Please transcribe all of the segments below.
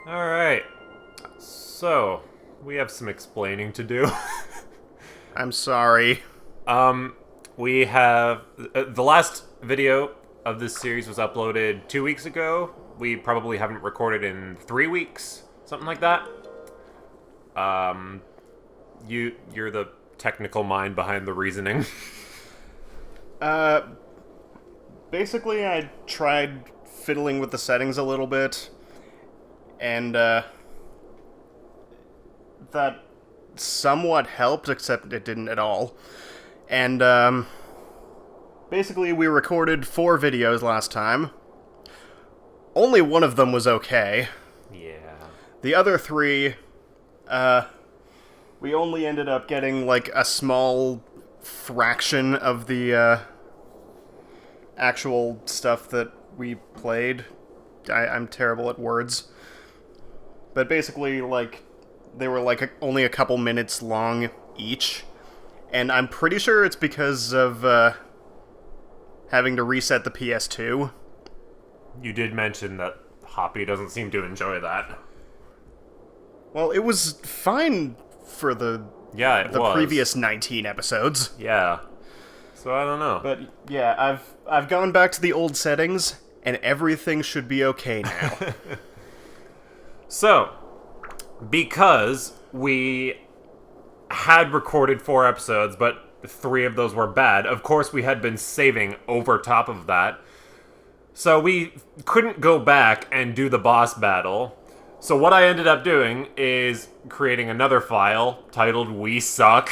Alright. So, we have some explaining to do. I'm sorry. We have... the last video of this series was uploaded 2 weeks ago. We probably haven't recorded in 3 weeks. Something like that. You're the technical mind behind the reasoning. Basically, I tried fiddling with the settings a little bit, and, that somewhat helped, except it didn't at all. And, basically, we recorded 4 videos last time. Only one of them was okay. Yeah. The other 3, we only ended up getting, like, a small fraction of the, actual stuff that we played. I'm terrible at words. But basically, like, they were, like, only a couple minutes long each. And I'm pretty sure it's because of, having to reset the PS2. You did mention that Hoppy doesn't seem to enjoy that. Well, it was fine for the previous 19 episodes. Yeah. So I don't know. But yeah, I've gone back to the old settings, and everything should be okay now. So, because we had recorded 4 episodes, but 3 of those were bad, of course we had been saving over top of that. So we couldn't go back and do the boss battle. So what I ended up doing is creating another file titled We Suck.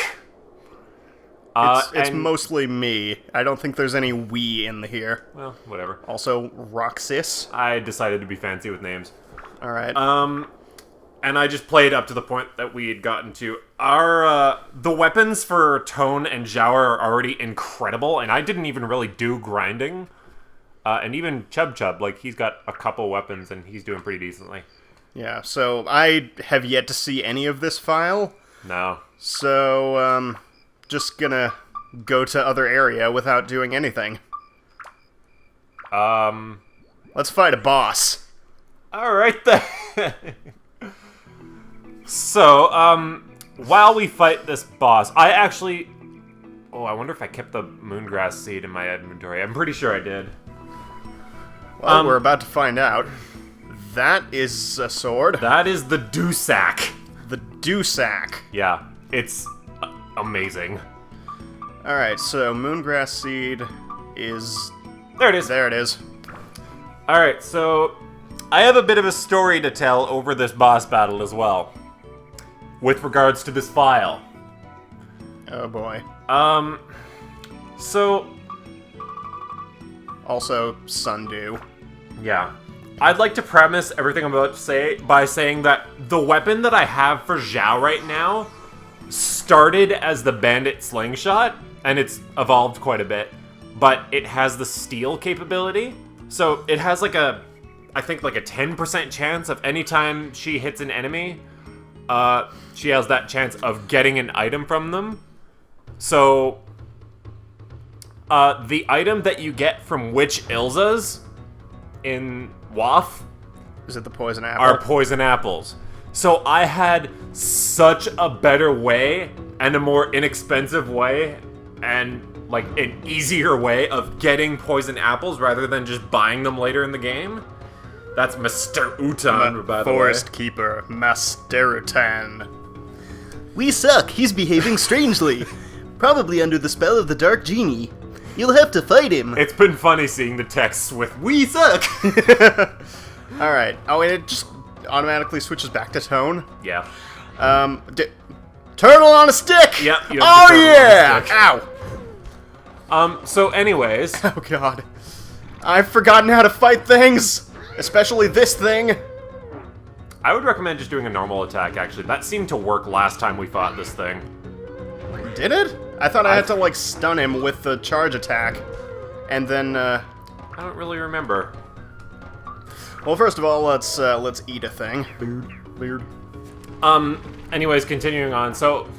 It's mostly me. I don't think there's any we in here. Well, whatever. Also, Roxas. I decided to be fancy with names. Alright. And I just played up to the point that we had gotten to. The weapons for Tone and Zhao are already incredible, and I didn't even really do grinding. And even Chub Chub, like, he's got a couple weapons, and he's doing pretty decently. Yeah, so I have yet to see any of this file. No. So, just gonna go to other area without doing anything. Let's fight a boss. Alright then. So, while we fight this boss, I actually... Oh, I wonder if I kept the moongrass seed in my inventory. I'm pretty sure I did. Well, we're about to find out. That is a sword. That is the Dewsack. The Dewsack. Yeah, it's amazing. Alright, so moongrass seed is... There it is. There it is. Alright, so I have a bit of a story to tell over this boss battle as well. With regards to this file. Oh boy. So... Also, Sundew. Yeah. I'd like to premise everything I'm about to say by saying that the weapon that I have for Zhao right now started as the Bandit Slingshot, and it's evolved quite a bit, but it has the steel capability. So it has like I think like a 10% chance of any time she hits an enemy, she has that chance of getting an item from them. So, the item that you get from Witch Ilza's in WOFfle is it the poison apple? are poison apples. So I had such a better way and a more inexpensive way and like an easier way of getting poison apples rather than just buying them later in the game. That's Mr. Utan, by the way. Forest Keeper, Master Utan. We suck. He's behaving strangely. Probably under the spell of the Dark Genie. You'll have to fight him. It's been funny seeing the texts with "We suck." Alright. Oh, and it just automatically switches back to Tone? Yeah. Turtle on a stick! Yep. You have Oh, the turtle yeah! on the stick. Ow. So anyways, Oh, God. I've forgotten how to fight things! Especially this thing. I would recommend just doing a normal attack, actually. That seemed to work last time we fought this thing. Did it? I thought I had to, like, stun him with the charge attack. And then, I don't really remember. Well, first of all, let's eat a thing. Weird. Anyways, continuing on. So,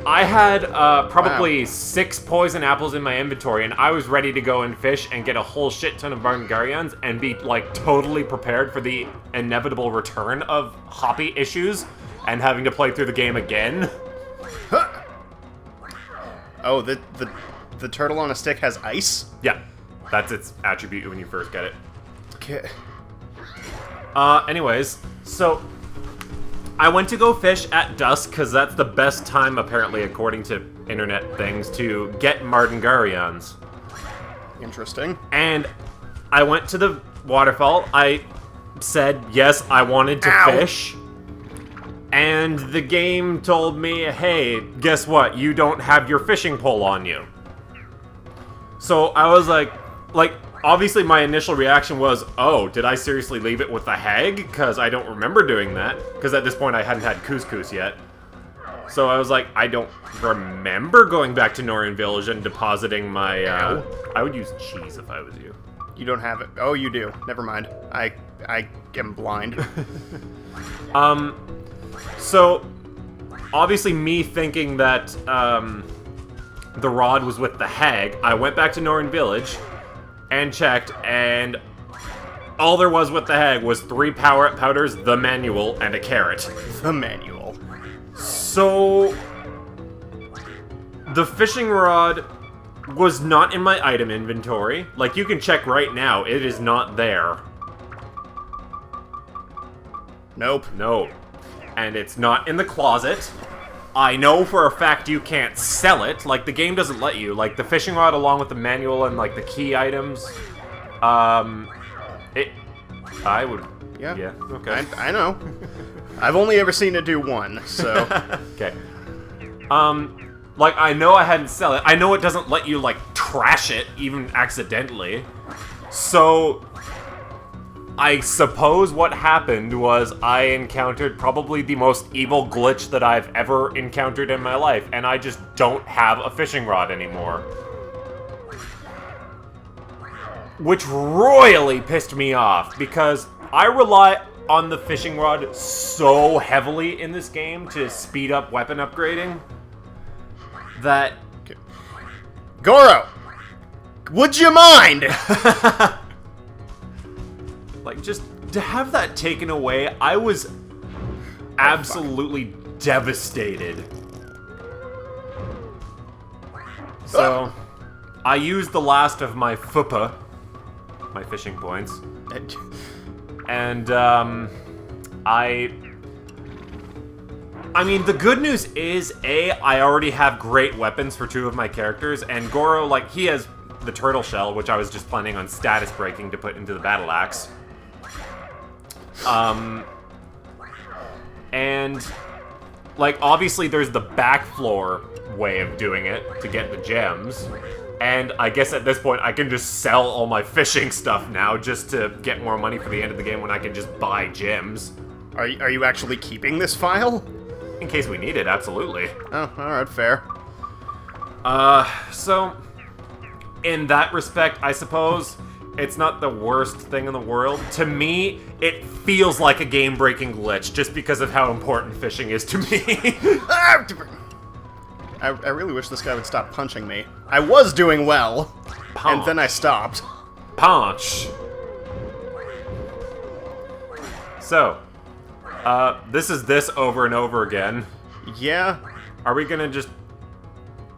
I had probably 6 poison apples in my inventory, and I was ready to go and fish and get a whole shit ton of Barngarians and be, like, totally prepared for the inevitable return of Hoppy issues and having to play through the game again. Oh, the turtle on a stick has ice? Yeah, that's its attribute when you first get it. Okay. Anyways, so I went to go fish at dusk because that's the best time, apparently, according to internet things, to get Mardengarians. Interesting. And I went to the waterfall. I said, yes, I wanted to fish. And the game told me, hey, guess what? You don't have your fishing pole on you. So I was like, obviously my initial reaction was, oh, did I seriously leave it with the hag? Because I don't remember doing that. Because at this point I hadn't had couscous yet. So I was like, I don't remember going back to Norian Village and depositing my, I would use cheese if I was you. You don't have it. Oh, you do. Never mind. I am blind. So, obviously me thinking that, the rod was with the hag, I went back to Norian Village and checked, and all there was with the hag was 3 power-up powders, the manual, and a carrot. The manual. So, the fishing rod was not in my item inventory. Like, you can check right now, it is not there. Nope. No. And it's not in the closet. I know for a fact you can't sell it. Like, the game doesn't let you. Like, the fishing rod along with the manual and, like, the key items. I would... Yeah. Okay. I know. I've only ever seen it do one, so... Okay. Like, I know I hadn't sell it. I know it doesn't let you, like, trash it, even accidentally. So... I suppose what happened was I encountered probably the most evil glitch that I've ever encountered in my life, and I just don't have a fishing rod anymore. Which royally pissed me off, because I rely on the fishing rod so heavily in this game to speed up weapon upgrading that... Goro! Would you mind? Like, just to have that taken away, I was absolutely devastated. So, I used the last of my FUPA, my fishing points, and, I mean, the good news is, I already have great weapons for 2 of my characters, and Goro, like, he has the turtle shell, which I was just planning on status breaking to put into the battle axe. And, like, obviously there's the back floor way of doing it to get the gems. And I guess at this point I can just sell all my fishing stuff now just to get more money for the end of the game when I can just buy gems. Are you actually keeping this file? In case we need it, absolutely. Oh, alright, fair. So, in that respect, I suppose... It's not the worst thing in the world. To me, it feels like a game-breaking glitch just because of how important fishing is to me. I really wish this guy would stop punching me. I was doing well, and then I stopped. Punch. So, this is this over and over again. Yeah. Are we gonna just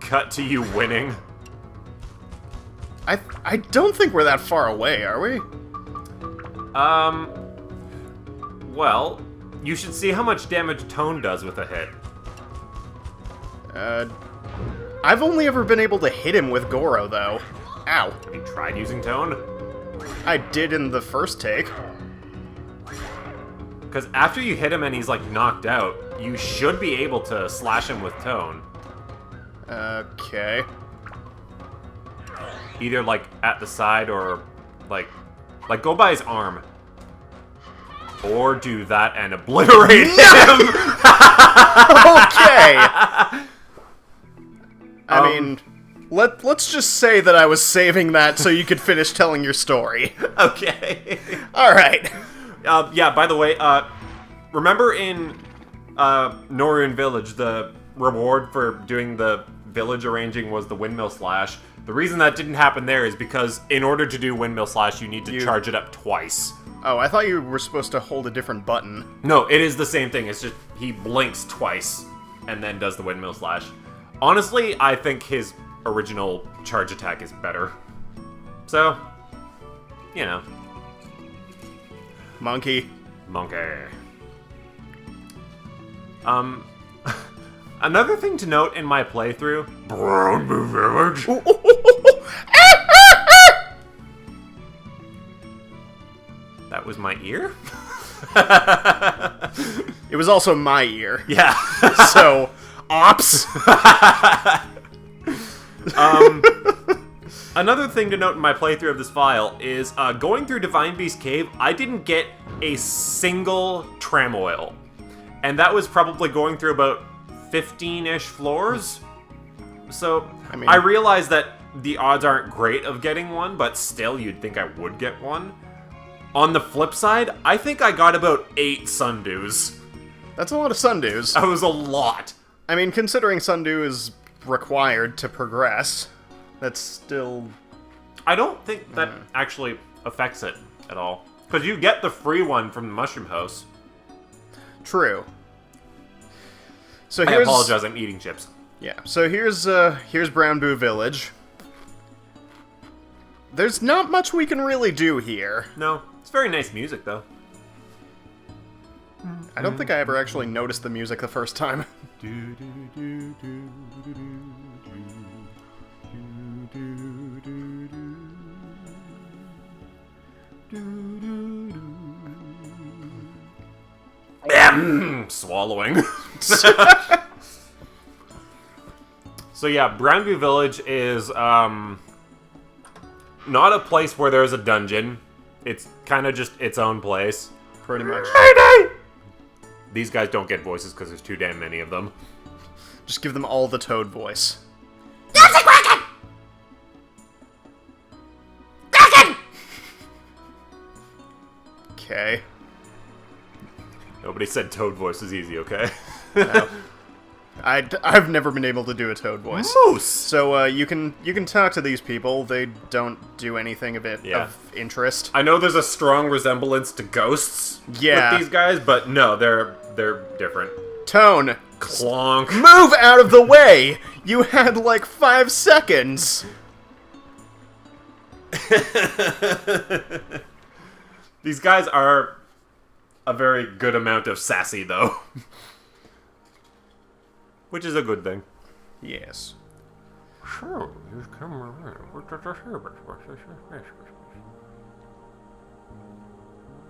cut to you winning? I don't think we're that far away, are we? Well, you should see how much damage Tone does with a hit. I've only ever been able to hit him with Goro, though. Ow. Have you tried using Tone? I did in the first take. Because after you hit him and he's, like, knocked out, you should be able to slash him with Tone. Okay. Either, like, at the side or, like, go by his arm. Or do that and obliterate him! Okay! I mean, let's just say that I was saving that so you could finish telling your story. Okay. Alright. Yeah, by the way, remember in Norian Village, the reward for doing the village arranging was the windmill slash. The reason that didn't happen there is because in order to do windmill slash, you need to charge it up twice. Oh, I thought you were supposed to hold a different button. No, it is the same thing. It's just he blinks twice and then does the windmill slash. Honestly, I think his original charge attack is better. So, you know. Monkey. Another thing to note in my playthrough, Brownboo Village. That was my ear? It was also my ear. Yeah. So, ops. Another thing to note in my playthrough of this file is going through Divine Beast Cave, I didn't get a single tram oil. And that was probably going through about 15-ish floors. So, I realized that the odds aren't great of getting one, but still, you'd think I would get one. On the flip side, I think I got about 8 sundews. That's a lot of sundews. That was a lot. I mean, considering sundew is required to progress, that's still... I don't think that actually affects it at all. Because you get the free one from the Mushroom House. True. So I apologize, I'm eating chips. Yeah, so here's Brownboo Village. There's not much we can really do here. No, it's very nice music, though. I don't think I ever actually noticed the music the first time. Swallowing. So yeah, Brownview Village is not a place where there's a dungeon. It's kind of just its own place. Pretty much. These guys don't get voices because there's too damn many of them. Just give them all the Toad voice. Okay. Nobody said Toad voice is easy, okay? No. I've never been able to do a Toad voice. Moose! So you can talk to these people. They don't do anything of interest. I know there's a strong resemblance to ghosts with these guys, but no, they're different. Tone. Clonk. Move out of the way! You had like 5 seconds! These guys are a very good amount of sassy, though. Which is a good thing. Yes. Sure,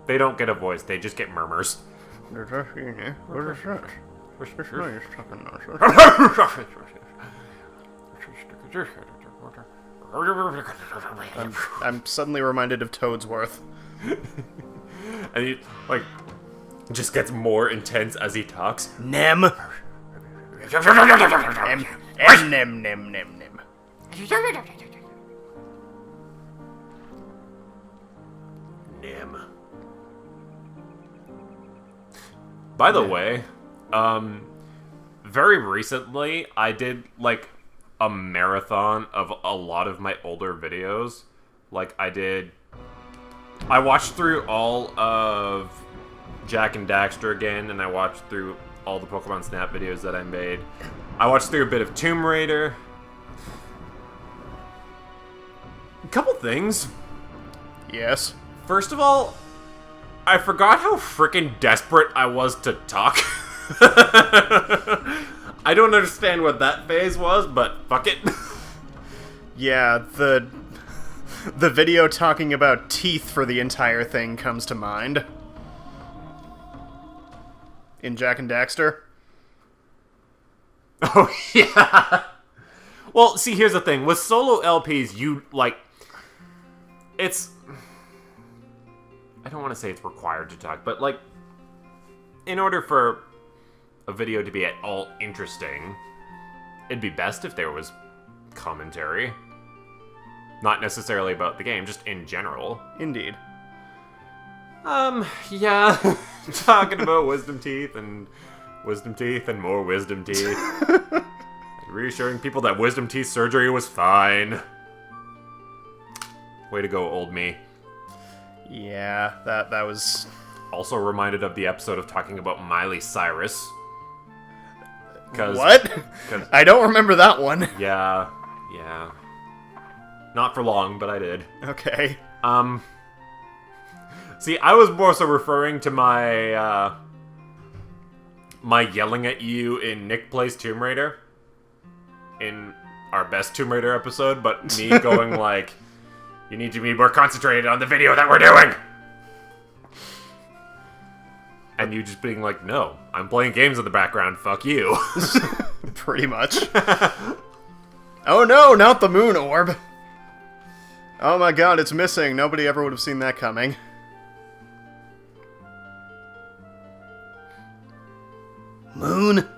they don't get a voice, they just get murmurs. I'm suddenly reminded of Toadsworth. And he, like, just gets more intense as he talks. Nem. Nem. Nim. By the way, very recently I did like a marathon of a lot of my older videos. Like I watched through all of Jak and Daxter again, and I watched through all the Pokemon Snap videos that I made. I watched through a bit of Tomb Raider. A couple things. Yes. First of all, I forgot how frickin' desperate I was to talk. I don't understand what that phase was, but fuck it. Yeah, the video talking about teeth for the entire thing comes to mind. In Jak and Daxter. Oh, yeah. Well, see, here's the thing. With solo LPs, you, like... It's... I don't want to say it's required to talk, but, like... In order for a video to be at all interesting, it'd be best if there was commentary. Not necessarily about the game, just in general. Indeed. Yeah. Talking about wisdom teeth and wisdom teeth and more wisdom teeth. Reassuring people that wisdom teeth surgery was fine. Way to go, old me. Yeah, that was... Also reminded of the episode of talking about Miley Cyrus. What? I don't remember that one. Yeah. Not for long, but I did. Okay. See, I was more so referring to my, my yelling at you in Nick Plays Tomb Raider. In our best Tomb Raider episode, but me going like, you need to be more concentrated on the video that we're doing! And you just being like, no, I'm playing games in the background, fuck you. Pretty much. Oh no, not the moon orb! Oh my god, it's missing. Nobody ever would have seen that coming. Moon?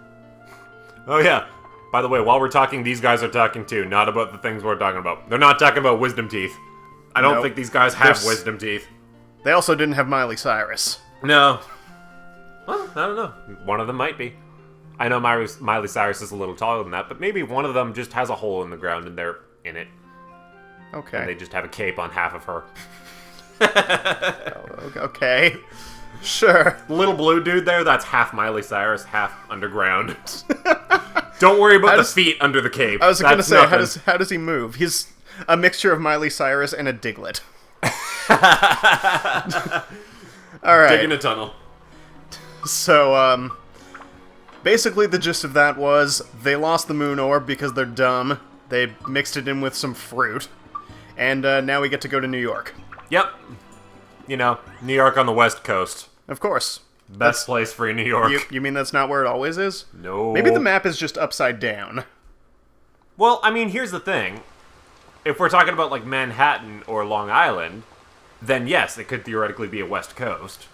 Oh yeah. By the way, while we're talking, these guys are talking too, not about the things we're talking about. They're not talking about wisdom teeth. I don't think these guys have wisdom teeth. They also didn't have Miley Cyrus. No. Well, I don't know. One of them might be. I know Miley Cyrus is a little taller than that, but maybe one of them just has a hole in the ground and they're in it. Okay. And they just have a cape on half of her. Okay. Sure. Little blue dude there, that's half Miley Cyrus, half underground. Don't worry about the feet under the cape. I was going to say, how does he move? He's a mixture of Miley Cyrus and a Diglett. Alright. Digging a tunnel. So, basically the gist of that was, they lost the moon orb because they're dumb. They mixed it in with some fruit. And now we get to go to New York. Yep. You know, New York on the West Coast. Of course. Best place for New York. You mean that's not where it always is? No. Maybe the map is just upside down. Well, I mean, here's the thing. If we're talking about, like, Manhattan or Long Island, then yes, it could theoretically be a West Coast.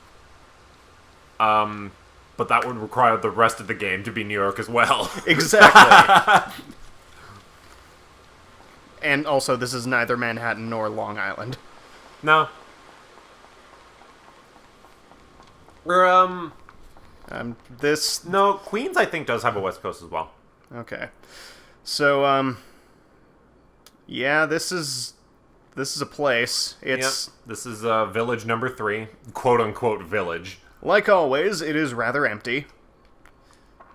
But that would require the rest of the game to be New York as well. Exactly. And also, this is neither Manhattan nor Long Island. No. We're, this... No, Queens, I think, does have a West Coast as well. Okay. So, yeah, this is a place. It's... Yep. This is, village number 3. Quote-unquote village. Like always, it is rather empty.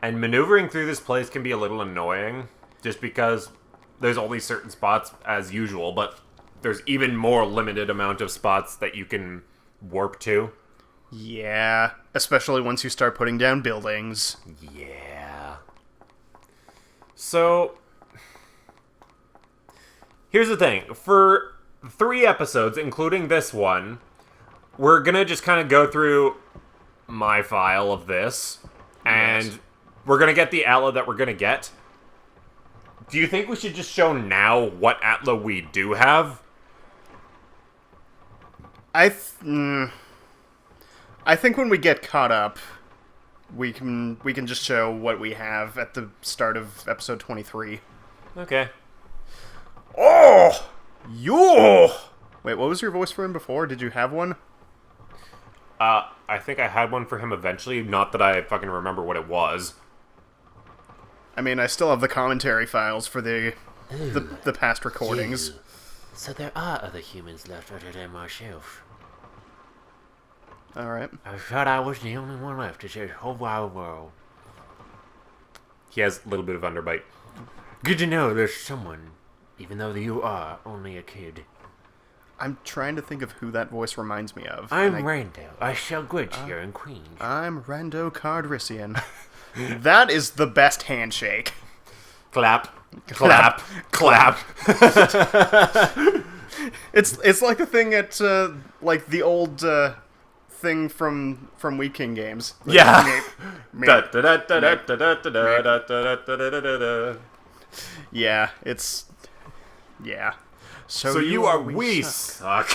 And maneuvering through this place can be a little annoying, just because there's only certain spots as usual, but there's even more limited amount of spots that you can warp to. Yeah, especially once you start putting down buildings. Yeah. So, here's the thing. For 3 episodes, including this one, we're gonna just kind of go through my file of this, and we're gonna get the Atla that we're gonna get. Do you think we should just show now what Atla we do have? I think when we get caught up, we can just show what we have at the start of episode 23. Okay. Oh! Yo! Wait, what was your voice for him before? Did you have one? I think I had one for him eventually, not that I fucking remember what it was. I mean, I still have the commentary files for the past recordings. You. So there are other humans left other than myself. Alright. I thought I was the only one left in this whole wide world. He has a little bit of underbite. Good to know there's someone, even though you are only a kid. I'm trying to think of who that voice reminds me of. I'm Rando. I sell goods here in Queens. I'm Rando Cardrissian. That is the best handshake. Clap. Clap. Clap. It's like the thing at like the old thing from Wheat King games. Like, Yeah. Yeah, it's... Yeah. So you are we suck.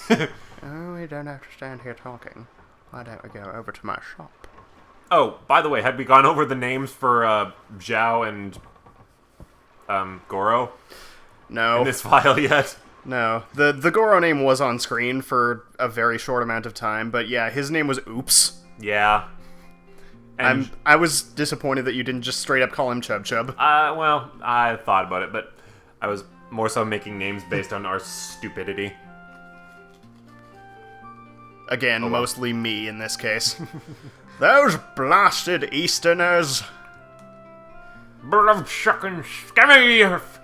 Oh, we don't have to stand here talking. Why don't we go over to my shop? Oh, by the way, had we gone over the names for Zhao and Goro No. in this file yet? No. The Goro name was on screen for a very short amount of time, but yeah, his name was Oops. Yeah. And, I was disappointed that you didn't just straight up call him Chub Chub. well, I thought about it, but I was more so making names based on our stupidity. Again, mostly me in this case. Those blasted Easterners! Blood sucking scummy earth.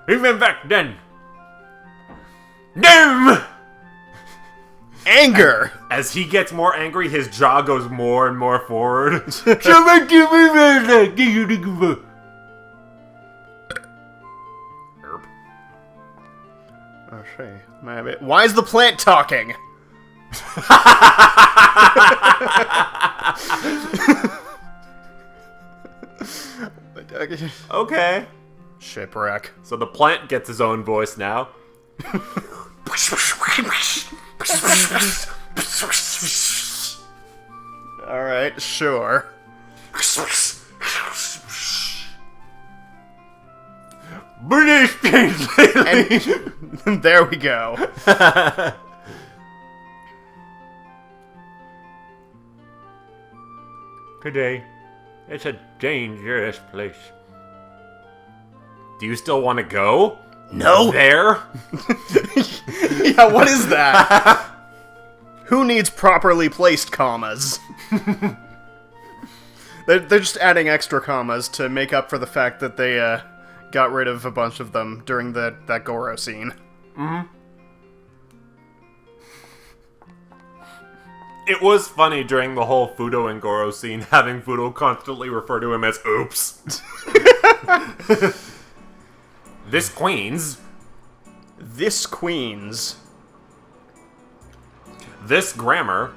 Even back then. Damn! Anger! As he gets more angry, his jaw goes more and more forward. Oh, shit. Why is the plant talking? Okay. Shipwreck. So the plant gets his own voice now. Alright, sure. British And there we go. Today, it's a dangerous place. Do you still want to go? No! There? Yeah, what is that? Who needs properly placed commas? They're just adding extra commas to make up for the fact that they got rid of a bunch of them during that Goro scene. It was funny during the whole Fudo and Goro scene, having Fudo constantly refer to him as Oops. This Queen's. This Queen's. This grammar.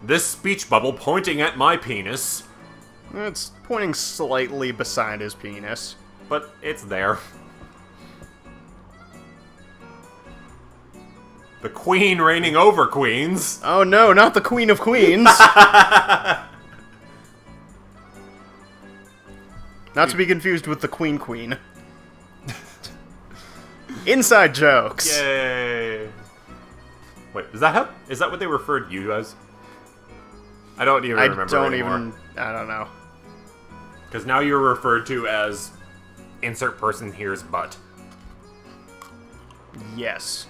This speech bubble pointing at my penis. It's pointing slightly beside his penis. But it's there. The Queen reigning over Queens. Oh no, not the Queen of Queens! Not to be confused with the Queen Queen. Inside jokes! Yay! Wait, is that what they referred you as? I don't even remember anymore. I don't know. Because now you're referred to as insert person here's butt. Yes.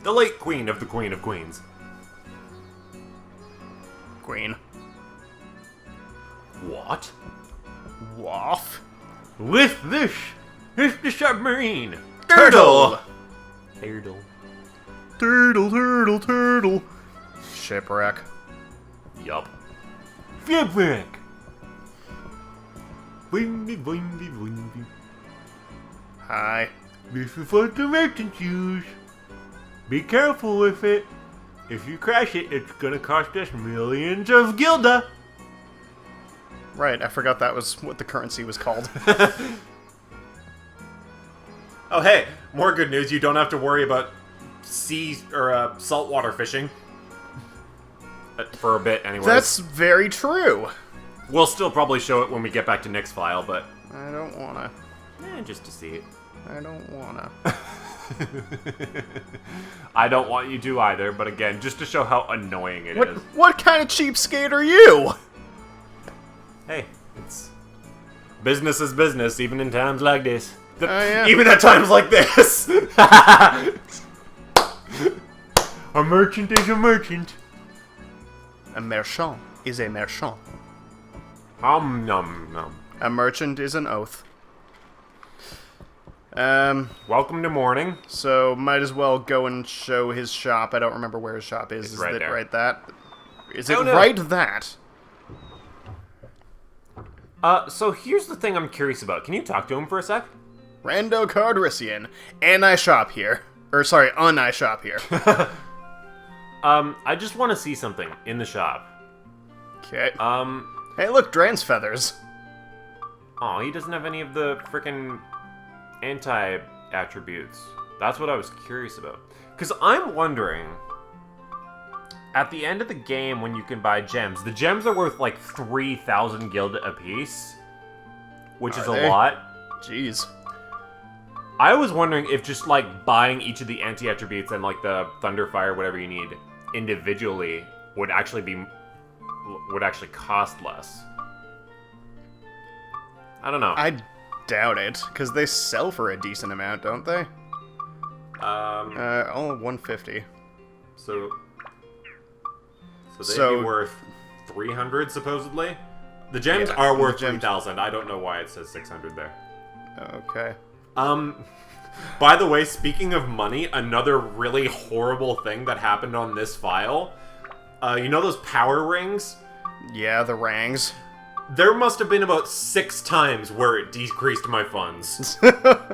The late Queen of the Queen of Queens. Queen. What? Waff. With this is the submarine. Turtle! Turtle. Turtle, turtle, turtle. Shipwreck. Yup. Shipwreck. Windy, windy, windy. Hi. This is what the merchants use. Be careful with it. If you crash it, it's gonna cost us millions of gilda. Right, I forgot that was what the currency was called. Oh hey, more good news, you don't have to worry about saltwater fishing. For a bit, anyways. That's very true. We'll still probably show it when we get back to Nick's file, but... I don't wanna. just to see it. I don't wanna. I don't want you to either, but again, just to show how annoying it is. What kind of cheapskate are you? Hey, it's... business is business, even in times like this. Yeah. Even at times like this! A merchant is a merchant. A merchant is a merchant. Nom nom. A merchant is an oath. Welcome to morning. So might as well go and show his shop. I don't remember where his shop is. It's Is right it there. right that? Is it Oh, no. right that? So here's the thing I'm curious about. Can you talk to him for a sec? Rando Cardrician. And I shop here. Or sorry, I shop here. I just want to see something in the shop. Okay. Um, Hey look, Dran's feathers. oh, he doesn't have any of the frickin' anti-attributes. That's what I was curious about. Because I'm wondering, at the end of the game when you can buy gems, the gems are worth like 3,000 gilda apiece, which is Are a they? lot. Jeez. I was wondering if just, like, buying each of the anti-attributes and, like, the Thunderfire, whatever you need, individually would actually cost less. I don't know. I doubt it, because they sell for a decent amount, don't they? Oh, 150. So they'd be worth 300, supposedly? The gems are worth 3,000. I don't know why it says 600 there. Okay. By the way, speaking of money, another really horrible thing that happened on this file, you know those power rings? Yeah, the rangs. There must have been about 6 times where it decreased my funds.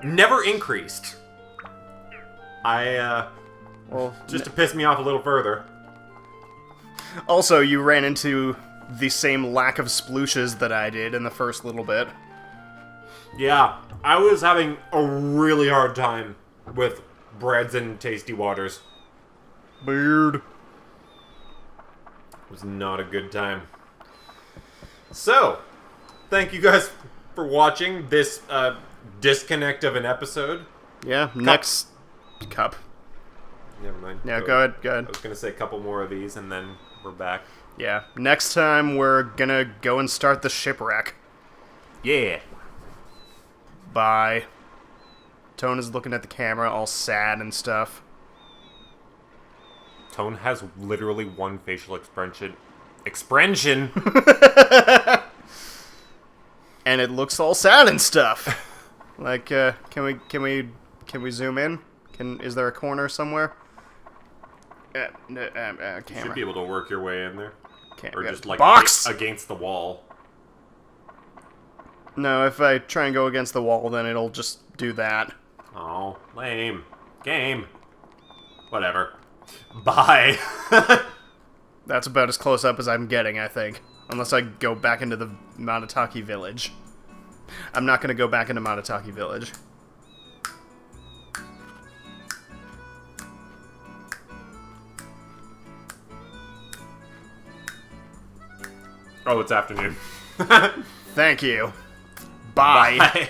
Never increased. Well, just to piss me off a little further. Also, you ran into the same lack of splooshes that I did in the first little bit. Yeah, I was having a really hard time with breads and tasty waters. Weird. It was not a good time. So, thank you guys for watching this disconnect of an episode. Yeah, next cup. Never mind. Yeah, go ahead, go ahead. I was going to say a couple more of these and then we're back. Yeah, next time we're gonna go and start the shipwreck. Yeah. Bye. Tone is looking at the camera all sad and stuff. Tone has literally one facial expression. Expression? And it looks all sad and stuff. Like, can we zoom in? Is there a corner somewhere? Camera. You should be able to work your way in there. Or just like box against the wall. No, if I try and go against the wall, then it'll just do that. Oh, lame. Game. Whatever. Bye. That's about as close up as I'm getting, I think. Unless I go back into the Matataki village. I'm not going to go back into Matataki village. Oh, it's afternoon. Thank you. Bye. Bye.